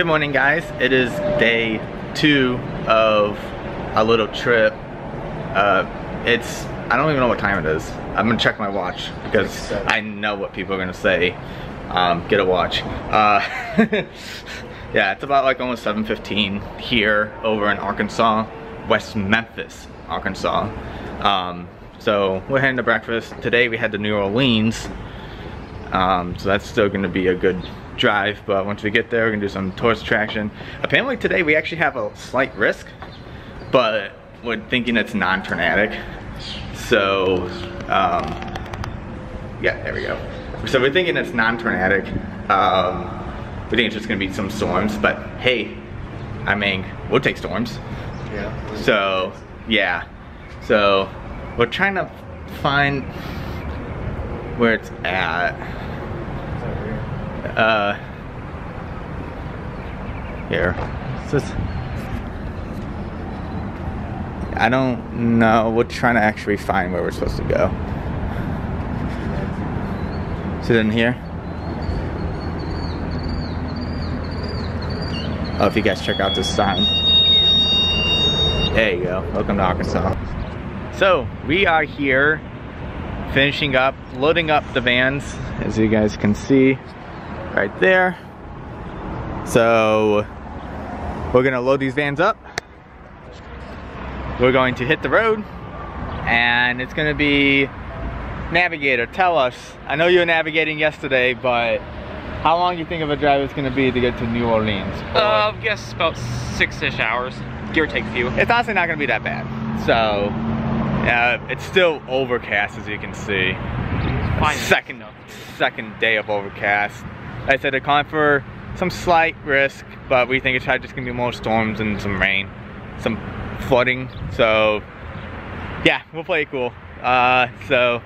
Good morning, guys. It is day 2 of a little trip. I don't even know what time it is. I'm gonna check my watch because I know what people are gonna say. Get a watch. Yeah, it's about like almost 7:15 here over in Arkansas, West Memphis, Arkansas. So we're heading to breakfast. Today we had to New Orleans, so that's still gonna be a good drive, but once we get there, we're gonna do some tourist attraction. Apparently today we actually have a slight risk, but we're thinking it's non-tornadic. So, yeah, there we go. So we're thinking it's non-tornadic. We think it's just gonna be some storms, but hey, I mean, we'll take storms. Yeah. So, yeah. So, we're trying to find where it's at. Here. I don't know. We're trying to actually find where we're supposed to go. Is it in here? Oh, if you guys check out this sign. There you go. Welcome to Arkansas. So, we are here finishing up, loading up the vans, as you guys can see right there. So, we're gonna load these vans up. We're going to hit the road, and it's gonna be, Navigator, tell us. I know you were navigating yesterday, but how long do you think of a drive it's gonna be to get to New Orleans? I guess about 6-ish hours, give or take a few. It's honestly not gonna be that bad. So, it's still overcast, as you can see. Second day of overcast. Like I said, they're calling for some slight risk, but we think it's probably just gonna be more storms and some rain, some flooding. So yeah, we'll play it cool. So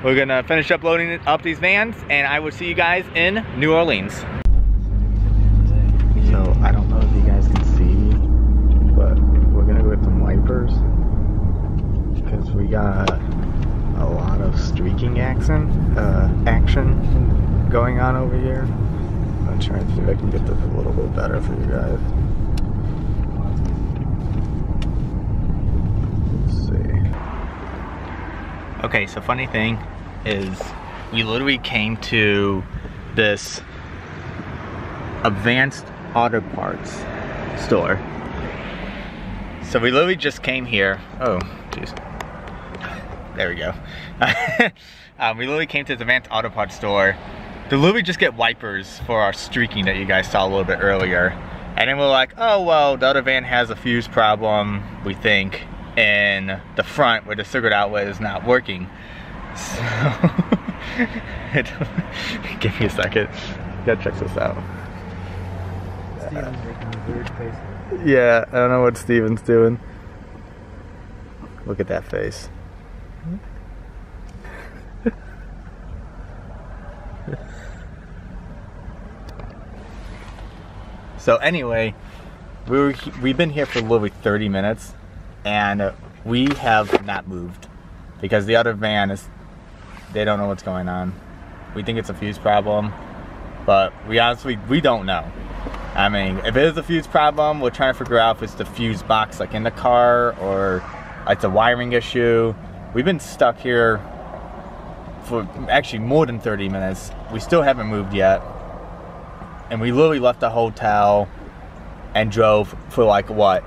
we're gonna finish up loading up these vans, and I will see you guys in New Orleans. So I don't know if you guys can see, but we're gonna go with some wipers because we got a lot of streaking action going on over here. I'm trying to see if I can get this a little bit better for you guys. Okay, so funny thing is we literally came to this advanced auto parts store. So we literally just came here. Oh, jeez. There we go. We literally came to this advanced auto parts store to literally just get wipers for our streaking that you guys saw a little bit earlier. And then we're like, oh, well, the other van has a fuse problem, we think, in the front where the circuit outlet is not working. So, give me a second. Gotta check this out. Steven's making a weird face. Yeah, I don't know what Steven's doing. Look at that face. So anyway, we've been here for literally 30 minutes. And we have not moved because the other van they don't know what's going on. We think it's a fuse problem, but we don't know. I mean, if it is a fuse problem, we're trying to figure out if it's the fuse box like in the car or it's a wiring issue. We've been stuck here for actually more than 30 minutes. We still haven't moved yet. And we literally left the hotel and drove for like what?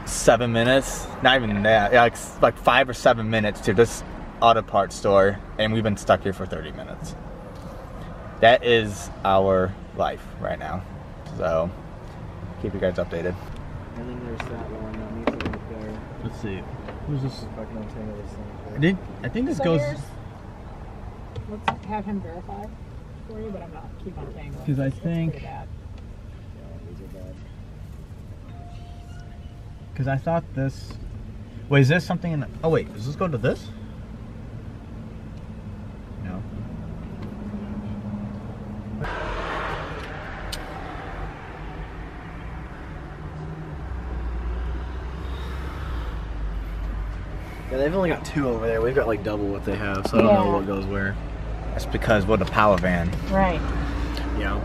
7 minutes, not even that, like 5 or 7 minutes to this auto parts store, and we've been stuck here for 30 minutes. That is our life right now. So keep you guys updated. And then there's that one that needs to look there. Let's see. Who's this? I think this So goes. Let's have him verify for you, but I'm not keep on saying. Because I think. Yeah, these are bad. Because I thought this. Wait, is this something in the. Oh, wait, does this go to this? No. Yeah, they've only got 2 over there. We've got like double what they have, so I don't know what goes where. That's because we're the power van. Right. Yeah.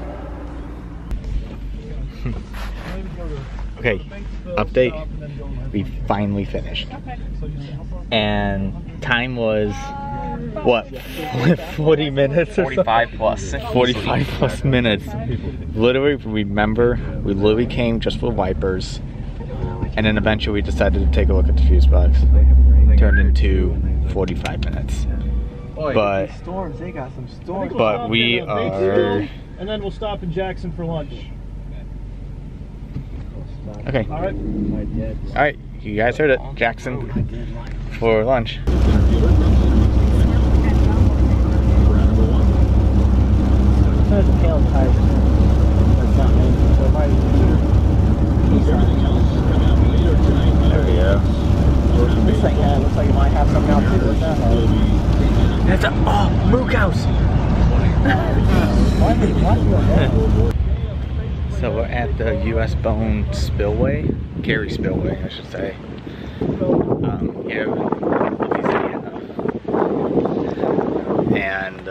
Okay, update. We finally finished. And time was, what, 40 minutes or 45 plus. 45 plus minutes. Literally, remember, we literally came just for wipers. And then eventually we decided to take a look at the fuse box. Turned into 45 minutes. But storms, they got some storms. But we are... And then we'll stop in Jackson for lunch. Okay. Alright. Alright, you guys heard it. Jackson for lunch. There we go. This thing looks like it might have something else too. What's that? It's a Mook House. So we're at the U.S. Bone Spillway, Gary Spillway, I should say. Here in Louisiana. And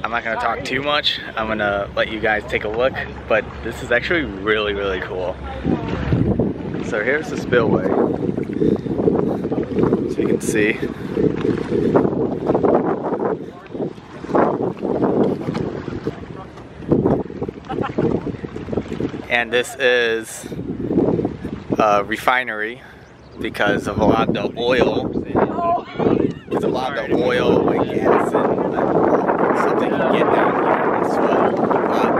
I'm not gonna talk too much. I'm gonna let you guys take a look, but this is actually really, really cool. So here's the spillway. So you can see. And this is a refinery because of a lot of the oil. Because a lot of the oil, like gas and stuff they can get down here. It's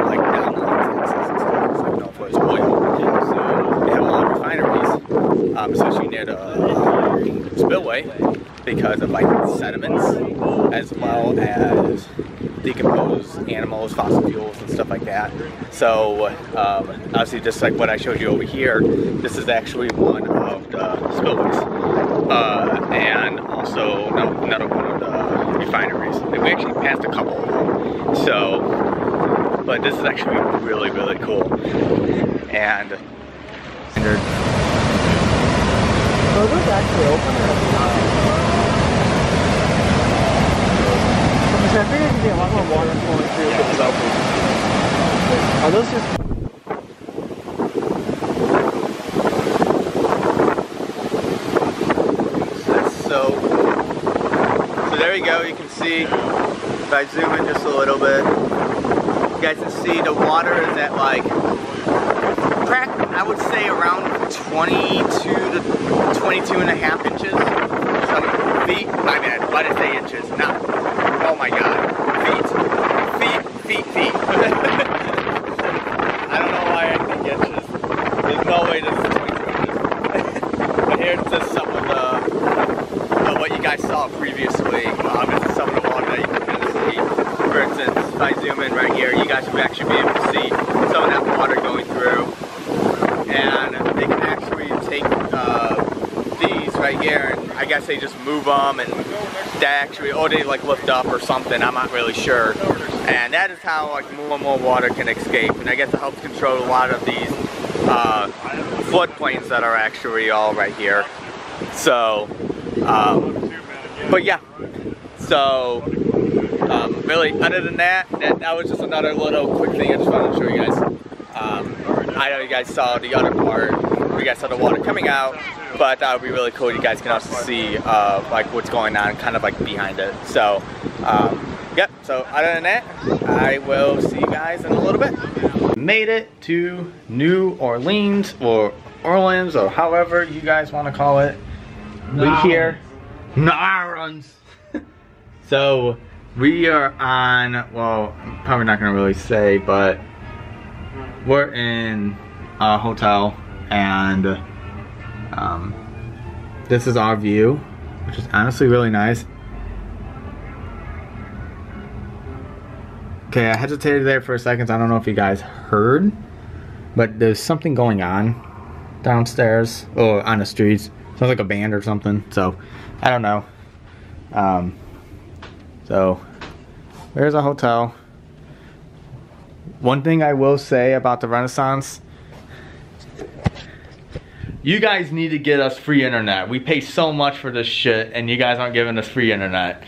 like down in Texas and stuff. It's like known for its oil. So they have a lot of refineries, especially near the spillway, because of like sediments as well as decomposed animals, fossil fuels, and stuff like that. So obviously, just like what I showed you over here, this is actually one of the spillways, and also another one of the refineries. We actually passed a couple of them. So, but this is actually really, really cool. And Are those actually open or not? I figured there'd be a lot more water flowing through if it was open. Are those just... So there you go, you can see, if I zoom in just a little bit, you guys can see the water is at like, I would say around 22 to 22 and a half inches. So feet, my bad, why did I say inches? Not, oh my god, feet. I don't know why I think inches. There's no way this is 22 inches. But here's just some of the, what you guys saw previously. This is some of the water that you can kind of see. For instance, if I zoom in right here, you guys will actually be able to see some of that water going through. And they can actually take these right here, and I guess they just move them, and that actually, or they like lift up or something, I'm not really sure. And that is how like more and more water can escape, and I guess it helps control a lot of these floodplains that are actually all right here. So, but yeah, so really, other than that, that was just another little quick thing I just wanted to show you guys. I know you guys saw the other part, you guys saw the water coming out, but that would be really cool. You guys can also see like what's going on kind of like behind it. So yep, so other than that, I will see you guys in a little bit. Made it to New Orleans, or Orleans, or however you guys want to call it. We here, New Orleans. So we are on, well, I'm probably not gonna really say, but we're in a hotel, and this is our view, which is honestly really nice. Okay, I hesitated there for a second. I don't know if you guys heard, but there's something going on downstairs or on the streets. Sounds like a band or something, so I don't know. So there's a hotel. One thing I will say about the Renaissance, you guys need to get us free internet. We pay so much for this shit, and you guys aren't giving us free internet.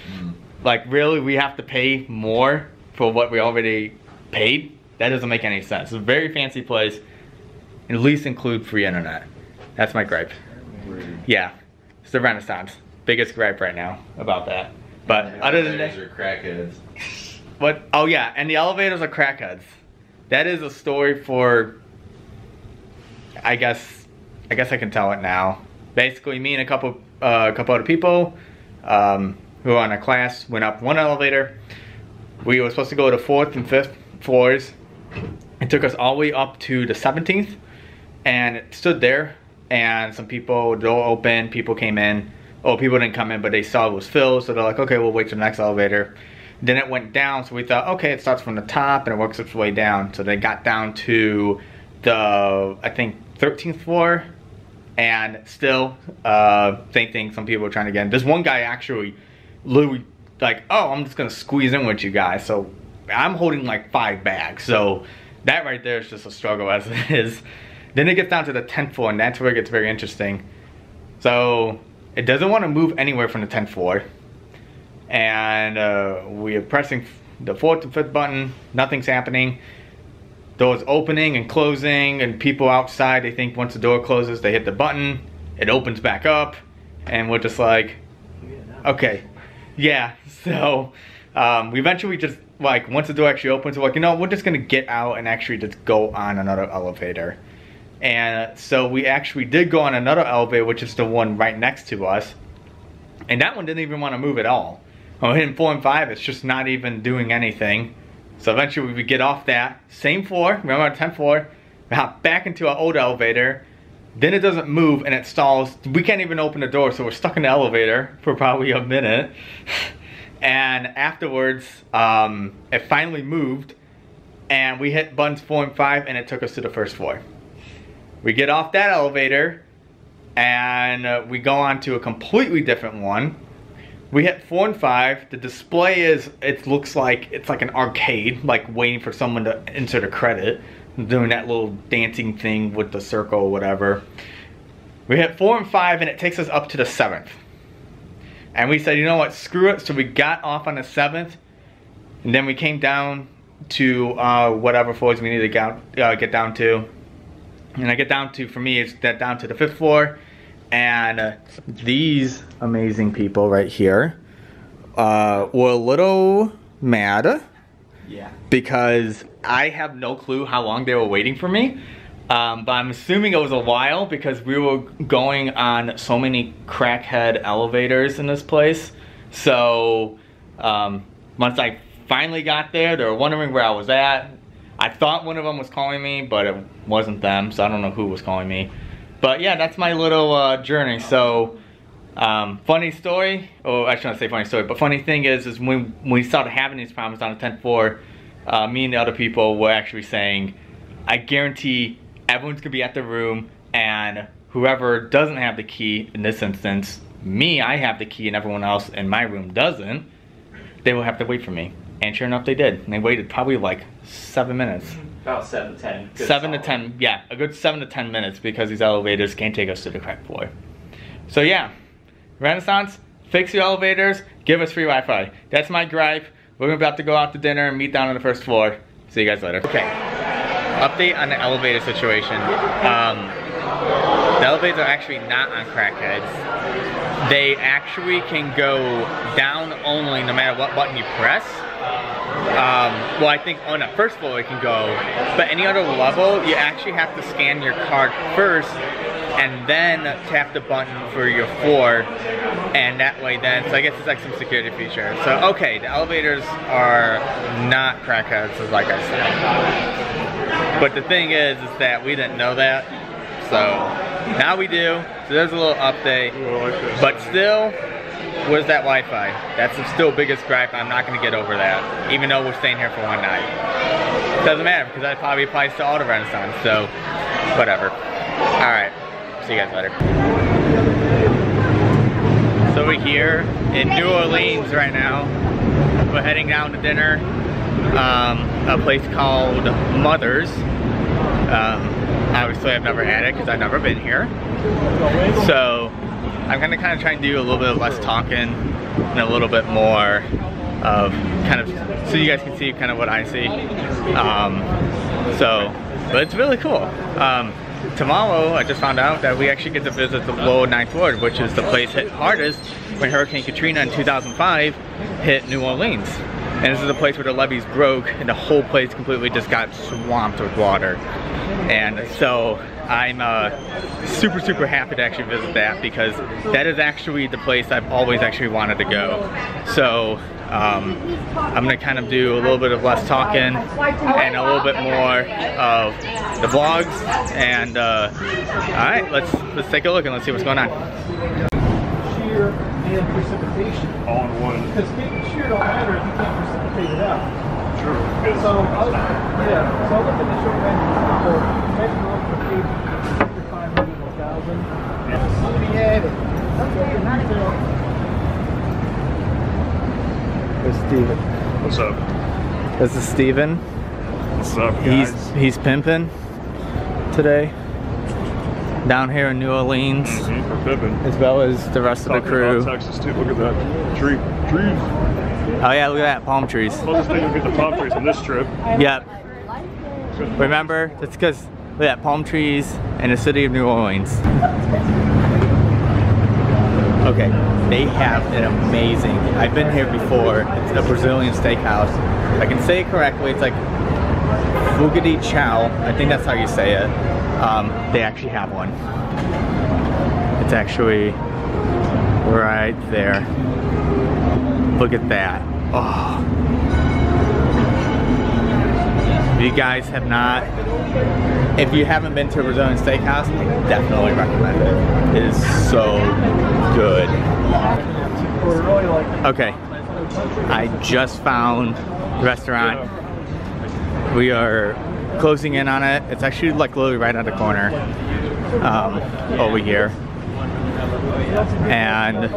Like, really, we have to pay more for what we already paid? That doesn't make any sense. It's a very fancy place. At least include free internet. That's my gripe. Yeah, it's the Renaissance. Biggest gripe right now about that. But other than that, are crackheads. what? Oh yeah, and the elevators are crackheads. That is a story for. I guess I can tell it now. Basically, me and a couple other people who were on a class went up one elevator. We were supposed to go to the 4th and 5th floors. It took us all the way up to the 17th, and it stood there. And some people, the door opened, people came in. Oh, people didn't come in, but they saw it was filled, so they're like, okay, we'll wait for the next elevator. Then it went down, so we thought, okay, it starts from the top and it works its way down. So they got down to the, I think, 13th floor, and still, same thing, some people were trying to get in. This one guy actually, literally, like, oh, I'm just gonna squeeze in with you guys. So I'm holding like 5 bags, so that right there is just a struggle as it is. Then it gets down to the 10th floor, and that's where it gets very interesting. So it doesn't want to move anywhere from the 10th floor. And we are pressing the 4th and 5th button, nothing's happening. Doors opening and closing, and people outside, they think once the door closes, they hit the button, it opens back up, and we're just like, okay. Yeah, so we eventually just, like, once the door actually opens, we're like, you know, we're just gonna get out and actually just go on another elevator. And so we actually did go on another elevator, which is the one right next to us. And that one didn't even want to move at all. When we're hitting 4 and 5, it's just not even doing anything. So eventually we get off that same floor, remember our 10th floor, we hop back into our old elevator. Then it doesn't move and it stalls. We can't even open the door, so we're stuck in the elevator for probably a minute. And afterwards, it finally moved, and we hit buttons 4 and 5, and it took us to the 1st floor. We get off that elevator, and we go on to a completely different one. We hit 4 and 5. The display is, it looks like, it's like an arcade, like waiting for someone to insert a credit. Doing that little dancing thing with the circle or whatever. We hit 4 and 5, and it takes us up to the 7th. And we said, you know what, screw it. So we got off on the 7th, and then we came down to whatever floors we needed to get down to. And I get down to, for me, it's that down to the 5th floor. And these amazing people right here were a little mad. Yeah. Because I have no clue how long they were waiting for me. But I'm assuming it was a while because we were going on so many crackhead elevators in this place. So once I finally got there, they were wondering where I was at. I thought one of them was calling me, but it wasn't them, so I don't know who was calling me. But yeah, that's my little journey. So funny story, or I shouldn't say funny story, but funny thing is when we started having these problems on the 10th floor, me and the other people were actually saying, I guarantee everyone's gonna be at the room, and whoever doesn't have the key, in this instance, me, I have the key and everyone else in my room doesn't, they will have to wait for me. And sure enough, they did. And they waited probably like 7 minutes. About 7 to 10. 7 to 10, yeah, a good 7 to 10 minutes because these elevators can't take us to the crack floor. So yeah, Renaissance, fix your elevators, give us free Wi-Fi. That's my gripe. We're about to go out to dinner and meet down on the 1st floor. See you guys later. Okay, update on the elevator situation. The elevators are actually not on crackheads. They actually can go down only no matter what button you press. Well, I think on the 1st floor it can go, but any other level, you actually have to scan your card first and then tap the button for your floor, and that way then, so I guess it's like some security feature. So, okay, the elevators are not crackheads, like I said. But the thing is that we didn't know that, so now we do. So there's a little update, but still, where's that Wi-Fi? That's the still biggest gripe. I'm not gonna get over that, even though we're staying here for one night. Doesn't matter, because that probably applies to all the Renaissance, so whatever. All right, see you guys later. So we're here in New Orleans right now. We're heading down to dinner, a place called Mother's. Obviously I've never had it because I've never been here. So I'm gonna kind of try and do a little bit less talking and a little bit more of kind of, so you guys can see kind of what I see. But it's really cool. Tomorrow, I just found out that we actually get to visit the lower Ninth Ward, which is the place hit hardest when Hurricane Katrina in 2005 hit New Orleans. And this is a place where the levees broke and the whole place completely just got swamped with water. And so I'm super, super happy to actually visit that, because that is actually the place I've always actually wanted to go. So I'm gonna kind of do a little bit of less talking and a little bit more of the vlogs. And all right, let's take a look and let's see what's going on. Shear and precipitation. All in one. Because shear don't matter if you can't precipitate it out. True. So I'll look at the short range example. Measure up for page 500 and 1,000. Yeah. So we had it. There's Steven. What's up? This is Steven. What's up, guys? He's pimping today down here in New Orleans, For pimping. as well as the rest of the crew. About Texas too. Look at that trees. Oh yeah, look at that, palm trees. Closest thing we get the palm trees on this trip. Yep. Remember, that's because look at that, palm trees in the city of New Orleans. Okay, they have an amazing, I've been here before, it's a Brazilian steakhouse. If I can say it correctly, it's like Fugadi Chow, I think that's how you say it. They actually have one. It's actually right there. Look at that. Oh. If you guys have not, if you haven't been to a Brazilian steakhouse, I definitely recommend it. It is so good. Okay, I just found the restaurant. We are closing in on it. It's actually like literally right on the corner over here. And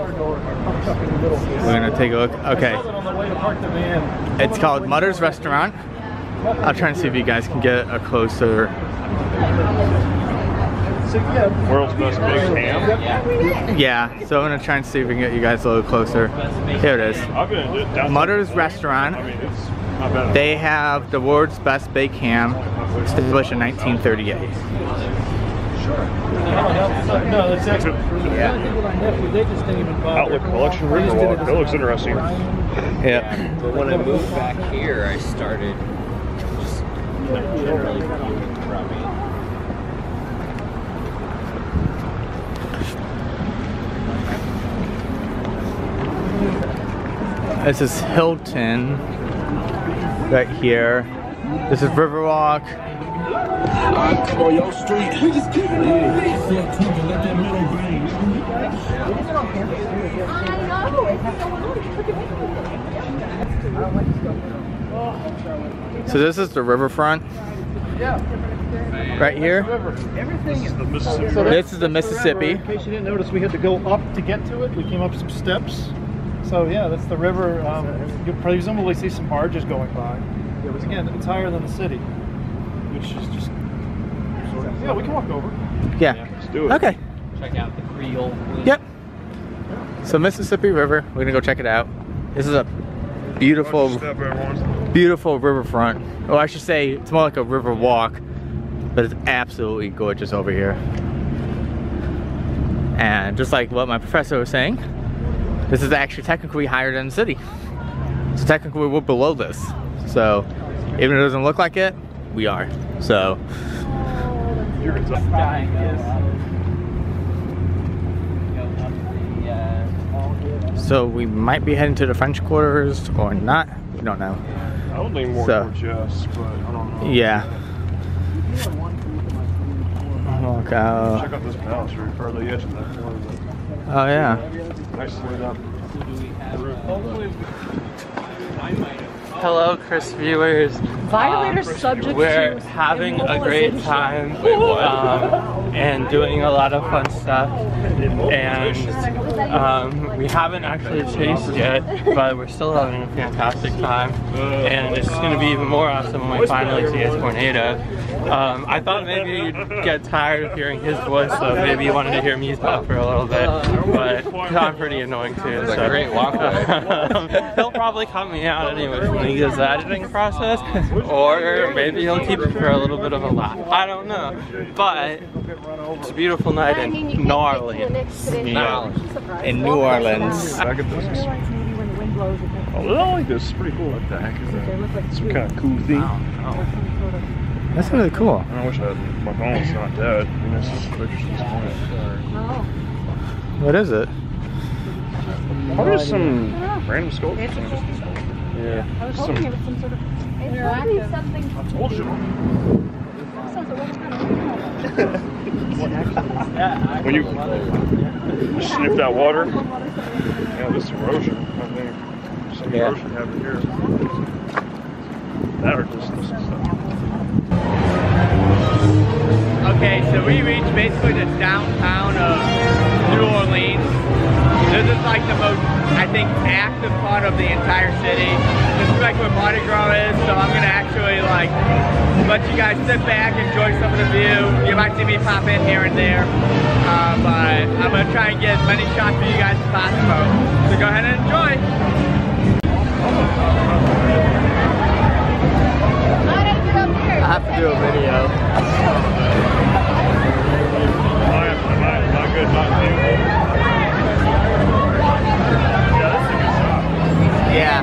we're gonna take a look. Okay, it's called Mother's Restaurant. I'll try and see if you guys can get a closer. World's best big ham. Yeah, so I'm gonna try and see if we can get you guys a little closer. Here it is. I've been down Mother's Restaurant. I mean, it's not bad. They have the world's best baked ham, established in 1938. No, that's actually. Outlook collection Riverwalk. That looks interesting. Yep. But when I moved back here, I started just generally rubbing. This is Hilton right here. This is Riverwalk. On your street. We just keep it let that middle bang. So this is the riverfront right here. This is the Mississippi. This is the Mississippi. In case you didn't notice, we had to go up to get to it. We came up some steps. So yeah, that's the river. You'll presumably see some barges going by. It was, again, it's higher than the city, which is just. Yeah, we can walk over. Yeah. Let's do it. Okay. Check out the Creole. Yep. So Mississippi River, we're gonna go check it out. This is a beautiful, beautiful riverfront. Well, I should say it's more like a river walk, but it's absolutely gorgeous over here. And just like what my professor was saying, this is actually technically higher than the city. So technically we're below this. So even if it doesn't look like it, we are. So. So we might be heading to the French quarters or not. We don't know. I don't think more towards yes, but I don't know. Yeah. Look out. Check out this palace right further the edge of that corner. Oh yeah. Nice lit up. Hello, Chris viewers. Violator subject We're to having a great time and doing a lot of fun stuff. And We haven't actually chased yet, but we're still having a fantastic time, and it's going to be even more awesome when we finally see a tornado. I thought maybe you'd get tired of hearing his voice, so maybe you wanted to hear me talk for a little bit, but I'm pretty annoying too. It's a great walkway. He'll probably cut me out anyways when he does the editing process, or maybe he'll keep it for a little bit of a laugh. I don't know, but it's a beautiful night in New Orleans. In New Orleans. I get this. Oh, I like this. It's pretty cool. What the heck is that? Some kind of cool thing. That's really cool. I wish I had my phone was not dead. I mean, this is pictures of this point. What is it? Probably some random sculptures. Yeah. I was hoping it was some sort of interactive. Something. I told you. When you sniff that water, yeah, this is erosion. I think some erosion happened here. That or just this stuff. Okay, so we reached basically the downtown of New Orleans. This is like the most, I think, active part of the entire city. This is like where Mardi Gras is, so I'm gonna actually like let you guys sit back, enjoy some of the view. You might see me pop in here and there, but I'm gonna try and get as many shots for you guys as possible. So go ahead and enjoy. I have to do a video. Not good, not good. Yeah, that's a good shot. Yeah.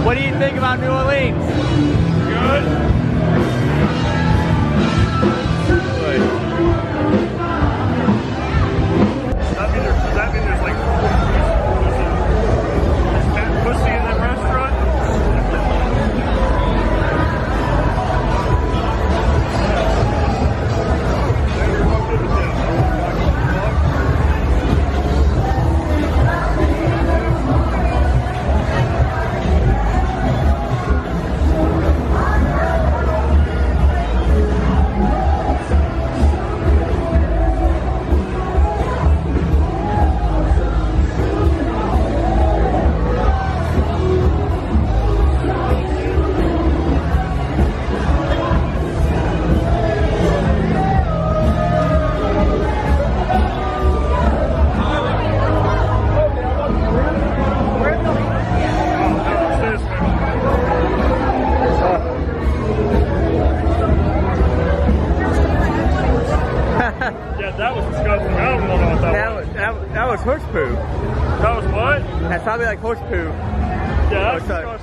What do you think about New Orleans? Good. Does that mean there's like fat pussy in that restaurant? probably like horse poo. Yeah, Looks like.